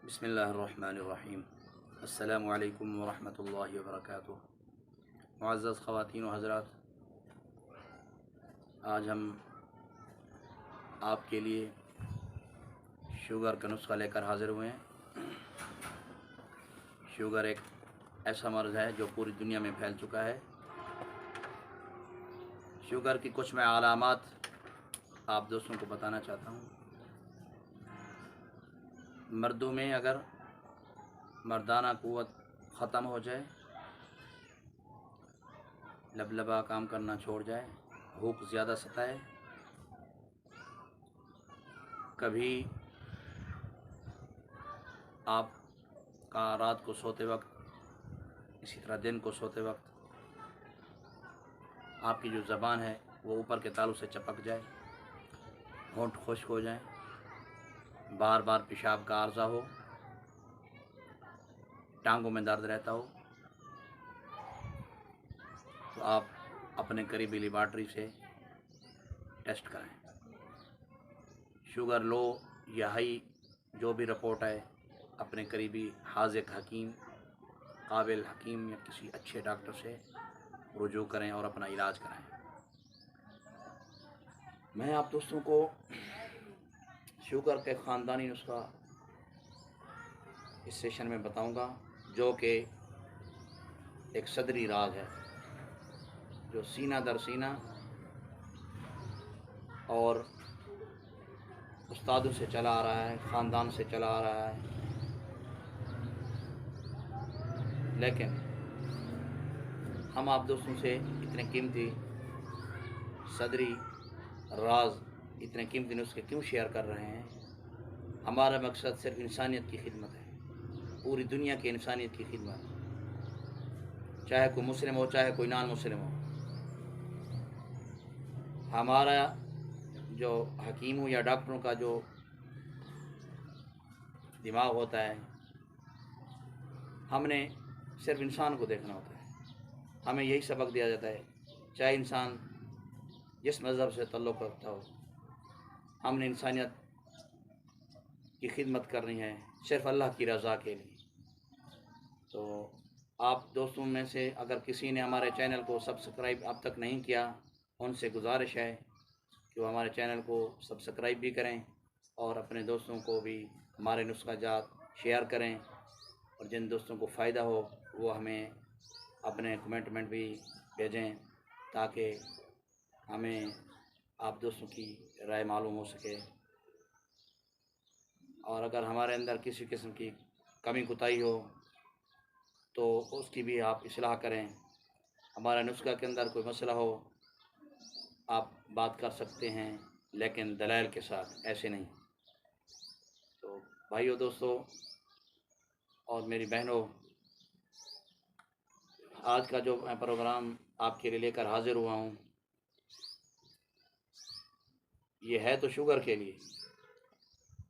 بسم اللہ الرحمن الرحیم۔ السلام علیکم ورحمۃ اللہ وبرکاتہ۔ معزز خواتین و حضرات، آج ہم آپ کے لیے شوگر کا نسخہ لے کر حاضر ہوئے ہیں۔ شوگر ایک ایسا مرض ہے جو پوری دنیا میں پھیل چکا ہے۔ شوگر کی کچھ میں علامات آپ دوستوں کو بتانا چاہتا ہوں۔ مردوں میں اگر مردانہ قوت ختم ہو جائے، لبلبا کام کرنا چھوڑ جائے، بھوک زیادہ ستائے، کبھی آپ کا رات کو سوتے وقت، اسی طرح دن کو سوتے وقت آپ کی جو زبان ہے وہ اوپر کے تالوں سے چپک جائے، ہونٹ خشک ہو جائیں، بار بار پیشاب کا عارضہ ہو، ٹانگوں میں درد رہتا ہو، تو آپ اپنے قریبی لیبارٹری سے ٹیسٹ کرائیں۔ شوگر لو یا ہائی جو بھی رپورٹ ہے، اپنے قریبی حاذق حکیم، قابل حکیم یا کسی اچھے ڈاکٹر سے رجوع کریں اور اپنا علاج کرائیں۔ میں آپ دوستوں کو شوگر کے خاندانی نسخہ اس سیشن میں بتاؤں گا، جو کہ ایک صدری راز ہے، جو سینہ در سینہ اور استادوں سے چلا آ رہا ہے، خاندان سے چلا آ رہا ہے، لیکن ہم آپ دوستوں سے اتنے قیمتی صدری راز، اتنے قیمتی نسخے کیوں شیئر کر رہے ہیں؟ ہمارا مقصد صرف انسانیت کی خدمت ہے، پوری دنیا کی انسانیت کی خدمت، چاہے کوئی مسلم ہو چاہے کوئی نان مسلم ہو۔ ہمارا جو حکیموں یا ڈاکٹروں کا جو دماغ ہوتا ہے، ہم نے صرف انسان کو دیکھنا ہوتا ہے۔ ہمیں یہی سبق دیا جاتا ہے، چاہے انسان جس مذہب سے تعلق رکھتا ہو، ہم نے انسانیت کی خدمت کرنی ہے صرف اللہ کی رضا کے لیے۔ تو آپ دوستوں میں سے اگر کسی نے ہمارے چینل کو سبسکرائب اب تک نہیں کیا، ان سے گزارش ہے کہ وہ ہمارے چینل کو سبسکرائب بھی کریں اور اپنے دوستوں کو بھی ہمارے نسخہ جات شیئر کریں، اور جن دوستوں کو فائدہ ہو وہ ہمیں اپنے کمنٹ بھی بھیجیں تاکہ ہمیں آپ دوستوں کی رائے معلوم ہو سکے، اور اگر ہمارے اندر کسی قسم کی کمی کوتاہی ہو تو اس کی بھی آپ اصلاح کریں۔ ہمارا نسخہ کے اندر کوئی مسئلہ ہو آپ بات کر سکتے ہیں، لیکن دلائل کے ساتھ، ایسے نہیں۔ تو بھائیو، دوستو اور میری بہنوں، آج کا جو میں پروگرام آپ کے لیے لے کر حاضر ہوا ہوں، یہ ہے تو شوگر کے لیے،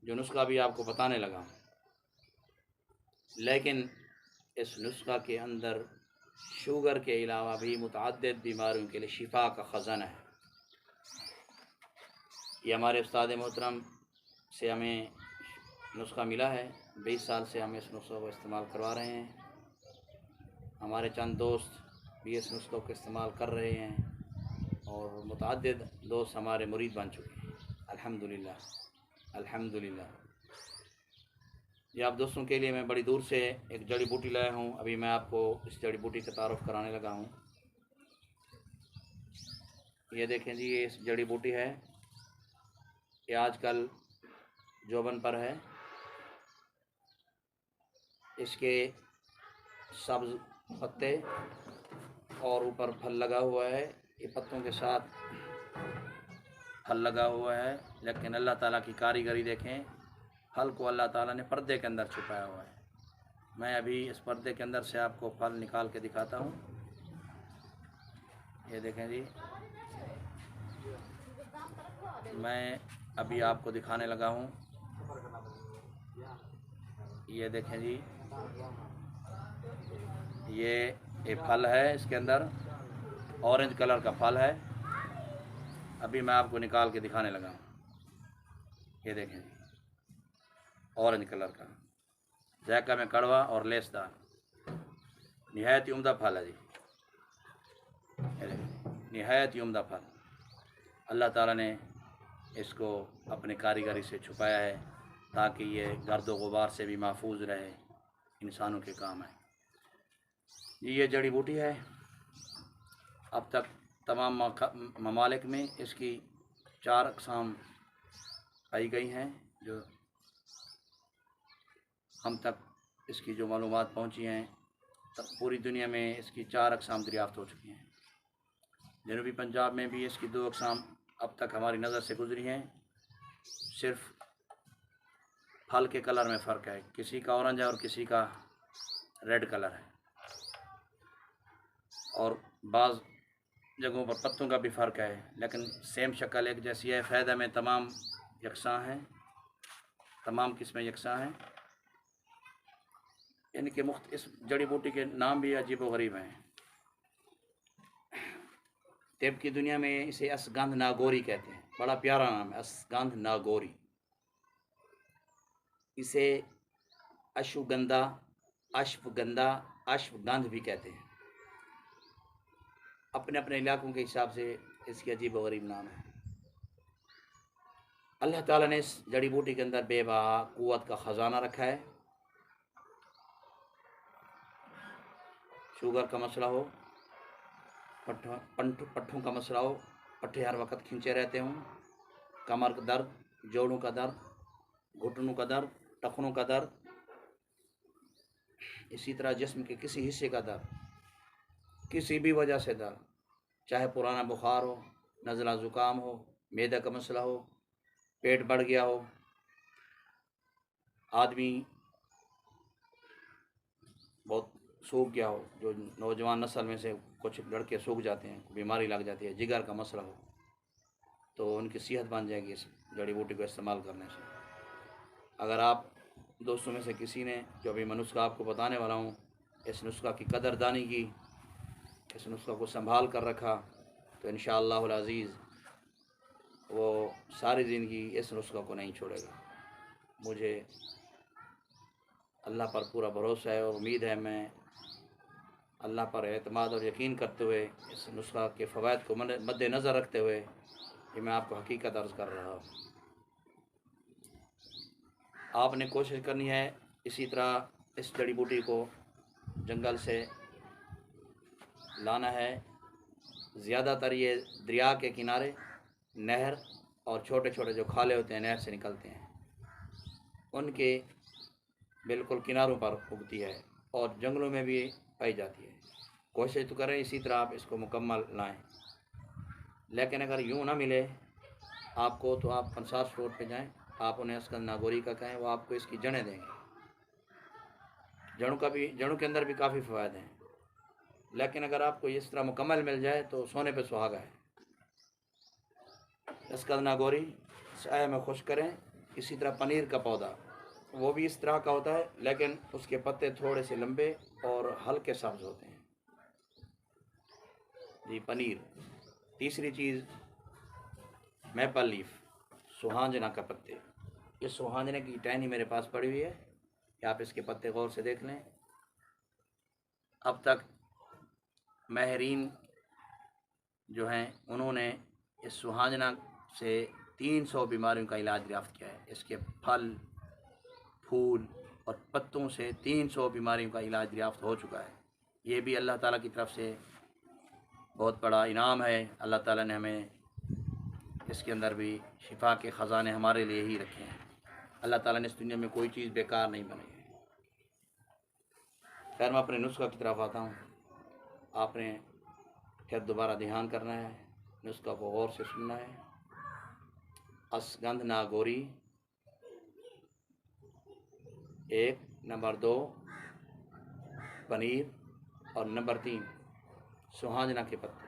جو نسخہ بھی آپ کو بتانے لگا ہوں، لیکن اس نسخہ کے اندر شوگر کے علاوہ بھی متعدد بیماریوں کے لیے شفا کا خزانہ ہے۔ یہ ہمارے استاد محترم سے ہمیں نسخہ ملا ہے، 20 سال سے ہم اس نسخہ کو استعمال کروا رہے ہیں۔ ہمارے چند دوست بھی اس نسخہ کو استعمال کر رہے ہیں، اور متعدد دوست ہمارے مرید بن چکے ہیں، الحمدللہ الحمدللہ۔ یہ آپ دوستوں کے لیے میں بڑی دور سے ایک جڑی بوٹی لایا ہوں، ابھی میں آپ کو اس جڑی بوٹی کا تعارف کرانے لگا ہوں۔ یہ دیکھیں جی، یہ اس جڑی بوٹی ہے، یہ آج کل جوبن پر ہے۔ اس کے سبز پتے اور اوپر پھل لگا ہوا ہے، یہ پتوں کے ساتھ پھل لگا ہوا ہے، لیکن اللہ تعالیٰ کی کاریگری دیکھیں، پھل کو اللہ تعالیٰ نے پردے کے اندر چھپایا ہوا ہے۔ میں ابھی اس پردے کے اندر سے آپ کو پھل نکال کے دکھاتا ہوں۔ یہ دیکھیں جی، میں ابھی آپ کو دکھانے لگا ہوں۔ یہ دیکھیں جی، یہ ایک پھل ہے، اس کے اندر اورنج کلر کا پھل ہے، ابھی میں آپ کو نکال کے دکھانے لگا ہوں۔ یہ دیکھیں جی، اورنج کلر کا ذائقہ میں کڑوا اور لیس دار، نہایت ہی عمدہ پھل ہے جی، نہایت ہی عمدہ پھل۔ اللہ تعالیٰ نے اس کو اپنے کاریگری سے چھپایا ہے تاکہ یہ گرد و غبار سے بھی محفوظ رہے، انسانوں کے کام ہے۔ یہ جڑی بوٹی ہے، اب تک تمام ممالک میں اس کی 4 اقسام پائی گئی ہیں، جو ہم تک اس کی جو معلومات پہنچی ہیں، پوری دنیا میں اس کی 4 اقسام دریافت ہو چکی ہیں۔ جنوبی پنجاب میں بھی اس کی 2 اقسام اب تک ہماری نظر سے گزری ہیں، صرف پھل کے کلر میں فرق ہے، کسی کا اورنج ہے اور کسی کا ریڈ کلر ہے، اور بعض جگہوں پر پتوں کا بھی فرق ہے، لیکن سیم شکل ایک جیسی ہے۔ فائدہ میں تمام یکساں ہیں، تمام قسمیں یکساں ہیں، ان کے اس جڑی بوٹی کے نام بھی عجیب و غریب ہیں۔ طب کی دنیا میں اسے اشگندھ ناگوری کہتے ہیں، بڑا پیارا نام ہے، اشگندھ ناگوری۔ اسے اشوگندھا، اشوگندھا، اشوگندھ بھی کہتے ہیں، اپنے اپنے علاقوں کے حساب سے اس کی عجیب و غریب نام ہے۔ اللہ تعالیٰ نے اس جڑی بوٹی کے اندر بے بہا قوت کا خزانہ رکھا ہے۔ شوگر کا مسئلہ ہو، پٹھوں کا مسئلہ ہو، پٹھے ہر وقت کھنچے رہتے ہوں، کمر کا درد، جوڑوں کا درد، گھٹنوں کا درد، ٹخنوں کا درد، اسی طرح جسم کے کسی حصے کا درد، کسی بھی وجہ سے درد، چاہے پرانا بخار ہو، نزلہ زکام ہو، معدے کا مسئلہ ہو، پیٹ بڑھ گیا ہو، آدمی بہت سوکھ گیا ہو، جو نوجوان نسل میں سے کچھ لڑکے سوکھ جاتے ہیں، بیماری لگ جاتی ہے، جگر کا مسئلہ ہو، تو ان کی صحت بن جائے گی اس جڑی بوٹی کو استعمال کرنے سے۔ اگر آپ دوستوں میں سے کسی نے، جو ابھی میں نسخہ آپ کو بتانے والا ہوں، اس نسخہ کی قدر دانی کی، اس نسخہ کو سنبھال کر رکھا، تو انشاءاللہ العزیز وہ ساری زندگی اس نسخہ کو نہیں چھوڑے گا۔ مجھے اللہ پر پورا بھروسہ ہے اور امید ہے، میں اللہ پر اعتماد اور یقین کرتے ہوئے اس نسخہ کے فوائد کو مد نظر رکھتے ہوئے کہ میں آپ کو حقیقت عرض کر رہا ہوں۔ آپ نے کوشش کرنی ہے اسی طرح اس جڑی بوٹی کو جنگل سے لانا ہے۔ زیادہ تر یہ دریا کے کنارے، نہر اور چھوٹے چھوٹے جو کھالے ہوتے ہیں نہر سے نکلتے ہیں، ان کے بالکل کناروں پر اگتی ہے، اور جنگلوں میں بھی پائی جاتی ہے۔ کوشش تو کریں اسی طرح آپ اس کو مکمل لائیں، لیکن اگر یوں نہ ملے آپ کو تو آپ کنسار اسٹور پہ جائیں، آپ انہیں اشگندھ ناگوری کا کہیں، وہ آپ کو اس کی جڑیں دیں گے۔ جڑوں کے اندر بھی کافی فوائد ہیں، لیکن اگر آپ کو اس طرح مکمل مل جائے تو سونے پہ سہاگا ہے۔ اشگندھ ناگوری سایہ میں خشک کریں۔ اسی طرح پنیر کا پودا، وہ بھی اس طرح کا ہوتا ہے، لیکن اس کے پتے تھوڑے سے لمبے اور ہلکے سبز ہوتے ہیں جی۔ پنیر۔ تیسری چیز میپل لیف، سوہانجنا کا پتے۔ یہ سوہانجنے کی ٹہنی میرے پاس پڑی ہوئی ہے، کہ آپ اس کے پتے غور سے دیکھ لیں۔ اب تک ماہرین جو ہیں انہوں نے اس سوہانجنا سے 300 بیماریوں کا علاج دریافت کیا ہے۔ اس کے پھل، پھول اور پتوں سے 300 بیماریوں کا علاج دریافت ہو چکا ہے۔ یہ بھی اللہ تعالیٰ کی طرف سے بہت بڑا انعام ہے۔ اللہ تعالیٰ نے ہمیں اس کے اندر بھی شفا کے خزانے ہمارے لیے ہی رکھے ہیں۔ اللہ تعالیٰ نے اس دنیا میں کوئی چیز بیکار نہیں بنائی ہے۔ خیر، میں اپنے نسخہ کی طرف آتا ہوں۔ آپ نے پھر دوبارہ دھیان کرنا ہے، نسخہ کو غور سے سننا ہے۔ اشگندھ ناگوری 1، نمبر 2 پنیر، اور نمبر 3 سوہانجنا کے پتے۔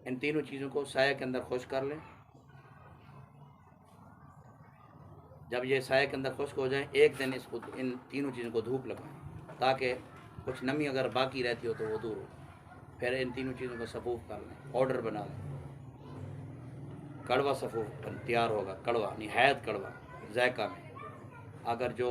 ان تینوں چیزوں کو سایہ کے اندر خشک کر لیں۔ جب یہ سایہ کے اندر خشک ہو جائیں، ایک دن اس کو، ان تینوں چیزوں کو دھوپ لگائیں، تاکہ کچھ نمی اگر باقی رہتی ہو تو وہ دور ہو۔ پھر ان تینوں چیزوں کو سفوف کر لیں، پاؤڈر بنا لیں۔ کڑوا سفوف تیار ہوگا، کڑوا، نہایت کڑوا ذائقہ میں۔ اگر جو